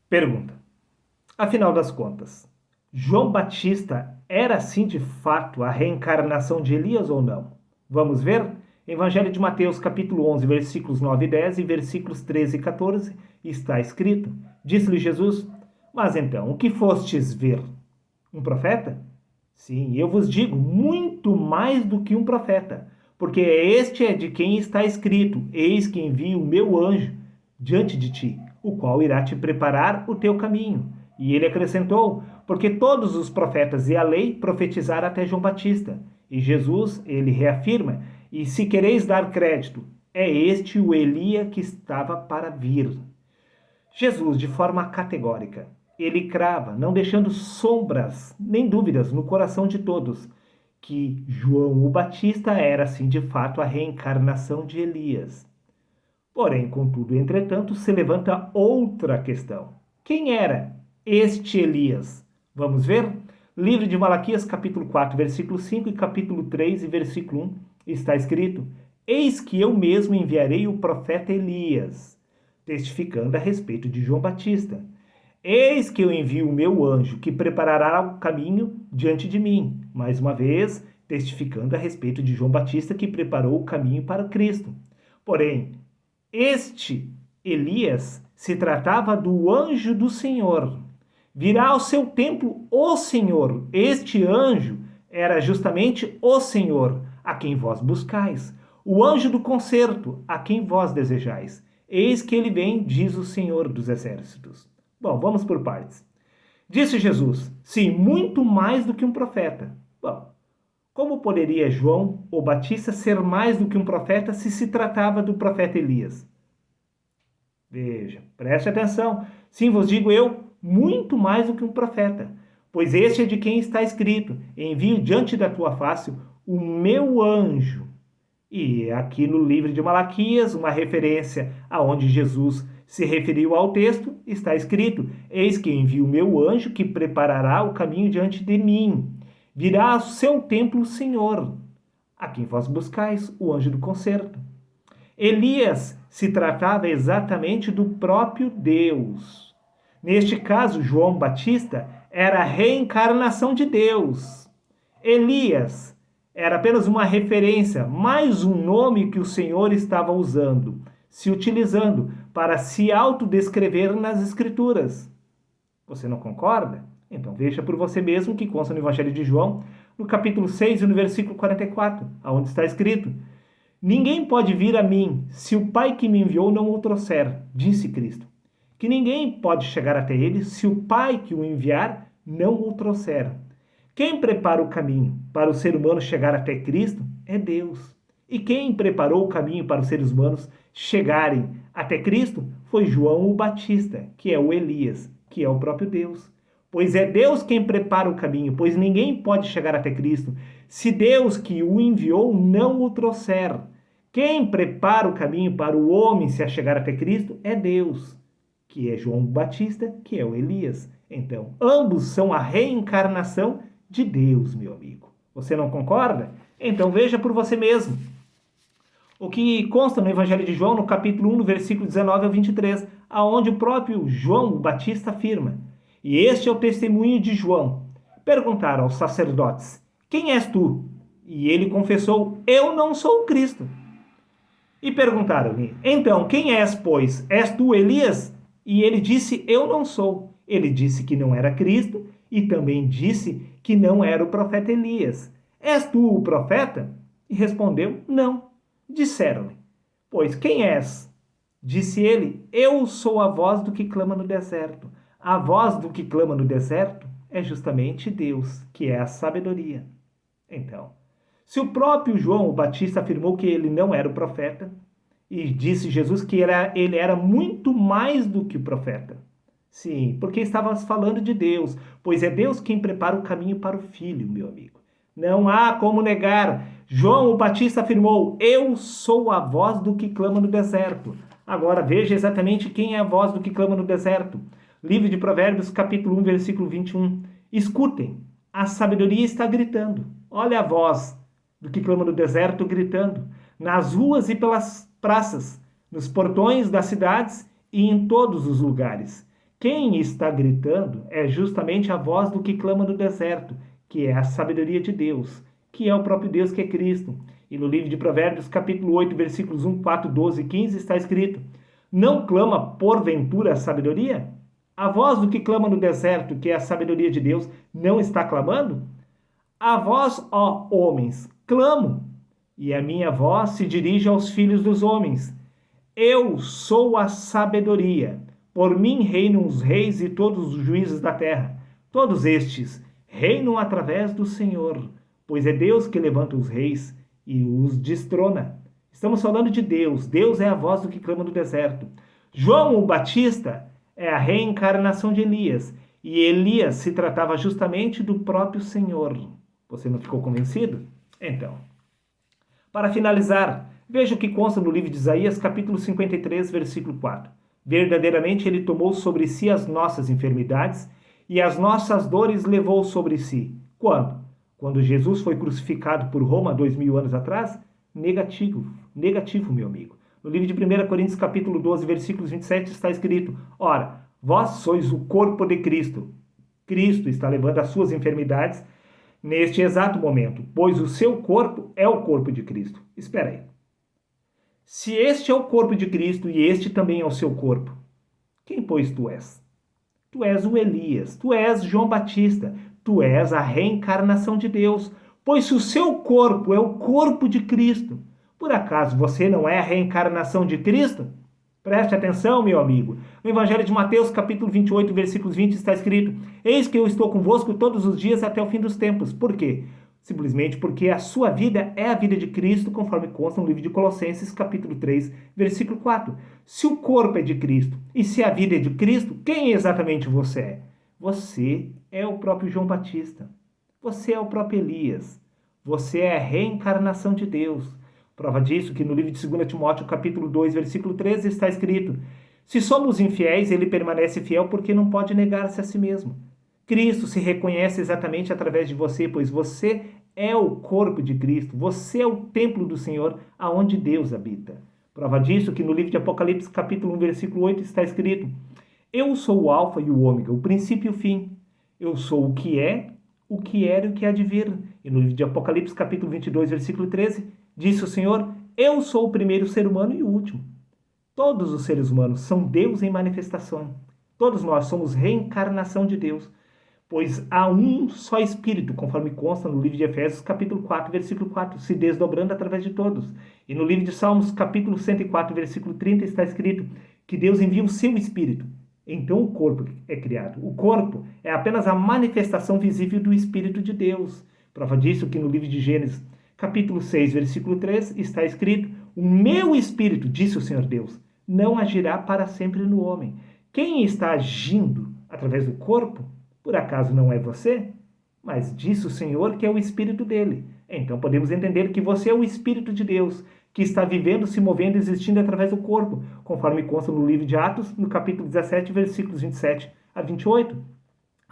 Pergunta: afinal das contas, João Batista era sim de fato a reencarnação de Elias ou não? Vamos ver? Evangelho de Mateus, capítulo 11, versículos 9 e 10 e versículos 13 e 14, está escrito: Disse-lhe Jesus: Mas então, o que fostes ver? Um profeta? Sim, eu vos digo, muito mais do que um profeta, porque este é de quem está escrito: Eis que envio o meu anjo diante de ti, o qual irá te preparar o teu caminho. E ele acrescentou: Porque todos os profetas e a lei profetizaram até João Batista. E Jesus, ele reafirma: E se quereis dar crédito, é este o Elia que estava para vir. Jesus, de forma categórica, ele crava, não deixando sombras nem dúvidas no coração de todos, que João o Batista era, sim, de fato, a reencarnação de Elias. Porém, contudo, entretanto, se levanta outra questão. Quem era este Elias? Vamos ver? Livro de Malaquias, capítulo 4, versículo 5 e capítulo 3 e versículo 1, está escrito: Eis que eu mesmo enviarei o profeta Elias, testificando a respeito de João Batista. Eis que eu envio o meu anjo, que preparará o caminho diante de mim. Mais uma vez, testificando a respeito de João Batista, que preparou o caminho para Cristo. Porém, este Elias se tratava do anjo do Senhor. Virá ao seu templo o Senhor. Este anjo era justamente o Senhor, a quem vós buscais. O anjo do concerto, a quem vós desejais. Eis que ele vem, diz o Senhor dos Exércitos. Bom, vamos por partes. Disse Jesus: sim, muito mais do que um profeta. Bom, como poderia João o Batista ser mais do que um profeta se tratava do profeta Elias? Veja, preste atenção. Sim, vos digo eu, muito mais do que um profeta. Pois este é de quem está escrito: envio diante da tua face o meu anjo. E aqui no livro de Malaquias, uma referência aonde Jesus se referiu ao texto, está escrito: Eis que envio o meu anjo que preparará o caminho diante de mim. Virá ao seu templo o Senhor, a quem vós buscais, o anjo do concerto. Elias se tratava exatamente do próprio Deus. Neste caso, João Batista era a reencarnação de Deus. Elias era apenas uma referência, mais um nome que o Senhor estava usando, se utilizando para se autodescrever nas Escrituras. Você não concorda? Então veja por você mesmo que consta no Evangelho de João, no capítulo 6 e no versículo 44, onde está escrito: Ninguém pode vir a mim se o Pai que me enviou não o trouxer, disse Cristo. Que ninguém pode chegar até ele se o Pai que o enviar não o trouxer. Quem prepara o caminho para o ser humano chegar até Cristo é Deus. E quem preparou o caminho para os seres humanos chegarem até Cristo foi João o Batista, que é o Elias, que é o próprio Deus. Pois é Deus quem prepara o caminho, pois ninguém pode chegar até Cristo se Deus que o enviou não o trouxer. Quem prepara o caminho para o homem se chegar até Cristo é Deus, que é João Batista, que é o Elias. Então, ambos são a reencarnação de Deus, meu amigo. Você não concorda? Então veja por você mesmo. O que consta no Evangelho de João, no capítulo 1, no versículo 19 ao 23, aonde o próprio João Batista afirma: E este é o testemunho de João. Perguntaram aos sacerdotes: Quem és tu? E ele confessou: Eu não sou o Cristo. E perguntaram-lhe: Então, quem és, pois? És tu Elias? E ele disse: Eu não sou. Ele disse que não era Cristo e também disse que não era o profeta Elias. És tu o profeta? E respondeu: Não. Disseram-lhe: Pois quem és? Disse ele: Eu sou a voz do que clama no deserto. A voz do que clama no deserto é justamente Deus, que é a sabedoria. Então, se o próprio João o Batista afirmou que ele não era o profeta, e disse Jesus que ele era muito mais do que o profeta. Sim, porque estávamos falando de Deus, pois é Deus quem prepara o caminho para o Filho, meu amigo. Não há como negar. João o Batista afirmou: Eu sou a voz do que clama no deserto. Agora veja exatamente quem é a voz do que clama no deserto. Livro de Provérbios, capítulo 1, versículo 21. Escutem, a sabedoria está gritando. Olha a voz do que clama no deserto gritando. Nas ruas e pelas praças, nos portões das cidades e em todos os lugares. Quem está gritando é justamente a voz do que clama no deserto, que é a sabedoria de Deus, que é o próprio Deus que é Cristo. E no livro de Provérbios, capítulo 8, versículos 1, 4, 12 e 15, está escrito: não clama porventura a sabedoria? A voz do que clama no deserto, que é a sabedoria de Deus, não está clamando? A vós, ó homens, clamo, e a minha voz se dirige aos filhos dos homens. Eu sou a sabedoria. Por mim reinam os reis e todos os juízes da terra. Todos estes reinam através do Senhor, pois é Deus que levanta os reis e os destrona. Estamos falando de Deus. Deus é a voz do que clama no deserto. João o Batista é a reencarnação de Elias, e Elias se tratava justamente do próprio Senhor. Você não ficou convencido? Então, para finalizar, veja o que consta no livro de Isaías, capítulo 53, versículo 4. Verdadeiramente ele tomou sobre si as nossas enfermidades e as nossas dores levou sobre si. Quando? Quando Jesus foi crucificado por Roma 2000 anos atrás? Negativo, meu amigo. No livro de 1 Coríntios, capítulo 12, versículos 27, está escrito: ora, vós sois o corpo de Cristo. Cristo está levando as suas enfermidades neste exato momento, pois o seu corpo é o corpo de Cristo. Espera aí. Se este é o corpo de Cristo e este também é o seu corpo, quem, pois, tu és? Tu és o Elias, tu és João Batista, tu és a reencarnação de Deus, pois se o seu corpo é o corpo de Cristo, por acaso você não é a reencarnação de Cristo? Preste atenção, meu amigo. No Evangelho de Mateus, capítulo 28, versículos 20, está escrito: eis que eu estou convosco todos os dias até o fim dos tempos. Por quê? Simplesmente porque a sua vida é a vida de Cristo, conforme consta no livro de Colossenses, capítulo 3, versículo 4. Se o corpo é de Cristo e se a vida é de Cristo, quem exatamente você é? Você é o próprio João Batista. Você é o próprio Elias. Você é a reencarnação de Deus. Prova disso que no livro de 2 Timóteo, capítulo 2, versículo 13, está escrito: se somos infiéis, ele permanece fiel porque não pode negar-se a si mesmo. Cristo se reconhece exatamente através de você, pois você é o corpo de Cristo, você é o templo do Senhor, aonde Deus habita. Prova disso que no livro de Apocalipse, capítulo 1, versículo 8, está escrito: eu sou o alfa e o ômega, o princípio e o fim. Eu sou o que é, o que era e o que há de vir. E no livro de Apocalipse, capítulo 22, versículo 13, disse o Senhor: eu sou o primeiro ser humano e o último. Todos os seres humanos são Deus em manifestação. Todos nós somos reencarnação de Deus. Pois há um só Espírito, conforme consta no livro de Efésios, capítulo 4, versículo 4, se desdobrando através de todos. E no livro de Salmos, capítulo 104, versículo 30, está escrito que Deus envia o seu Espírito. Então o corpo é criado. O corpo é apenas a manifestação visível do Espírito de Deus. Prova disso que no livro de Gênesis, capítulo 6, versículo 3, está escrito: o meu Espírito, disse o Senhor Deus, não agirá para sempre no homem. Quem está agindo através do corpo, por acaso não é você? Mas disse o Senhor que é o Espírito dele. Então podemos entender que você é o Espírito de Deus, que está vivendo, se movendo, existindo através do corpo, conforme consta no livro de Atos, no capítulo 17, versículos 27 a 28,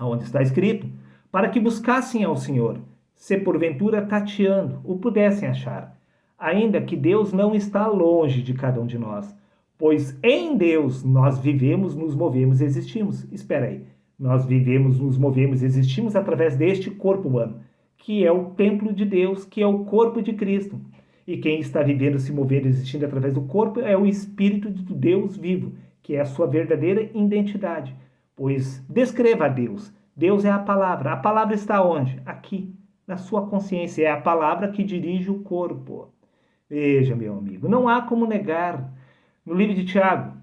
onde está escrito: para que buscassem ao Senhor, se porventura tateando o pudessem achar, ainda que Deus não está longe de cada um de nós, pois em Deus nós vivemos, nos movemos e existimos. Espera aí. Nós vivemos, nos movemos, existimos através deste corpo humano, que é o templo de Deus, que é o corpo de Cristo. E quem está vivendo, se movendo, existindo através do corpo é o Espírito de Deus vivo, que é a sua verdadeira identidade. Pois descreva a Deus. Deus é a palavra. A palavra está onde? Aqui, na sua consciência. É a palavra que dirige o corpo. Veja, meu amigo, não há como negar. No livro de Tiago,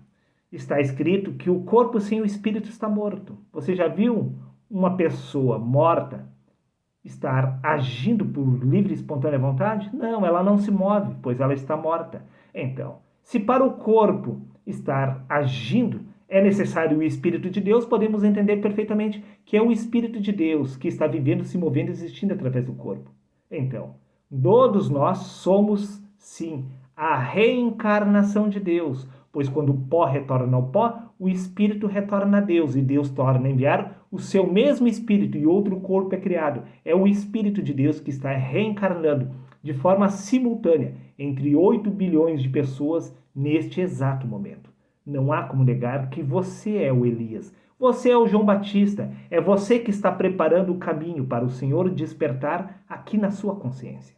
está escrito que o corpo sem o espírito está morto. Você já viu uma pessoa morta estar agindo por livre e espontânea vontade? Não, ela não se move, pois ela está morta. Então, se para o corpo estar agindo é necessário o Espírito de Deus, podemos entender perfeitamente que é o Espírito de Deus que está vivendo, se movendo, existindo através do corpo. Então, todos nós somos, sim, a reencarnação de Deus, pois quando o pó retorna ao pó, o Espírito retorna a Deus, e Deus torna a enviar o seu mesmo Espírito, e outro corpo é criado. É o Espírito de Deus que está reencarnando de forma simultânea entre 8 bilhões de pessoas neste exato momento. Não há como negar que você é o Elias. Você é o João Batista. É você que está preparando o caminho para o Senhor despertar aqui na sua consciência.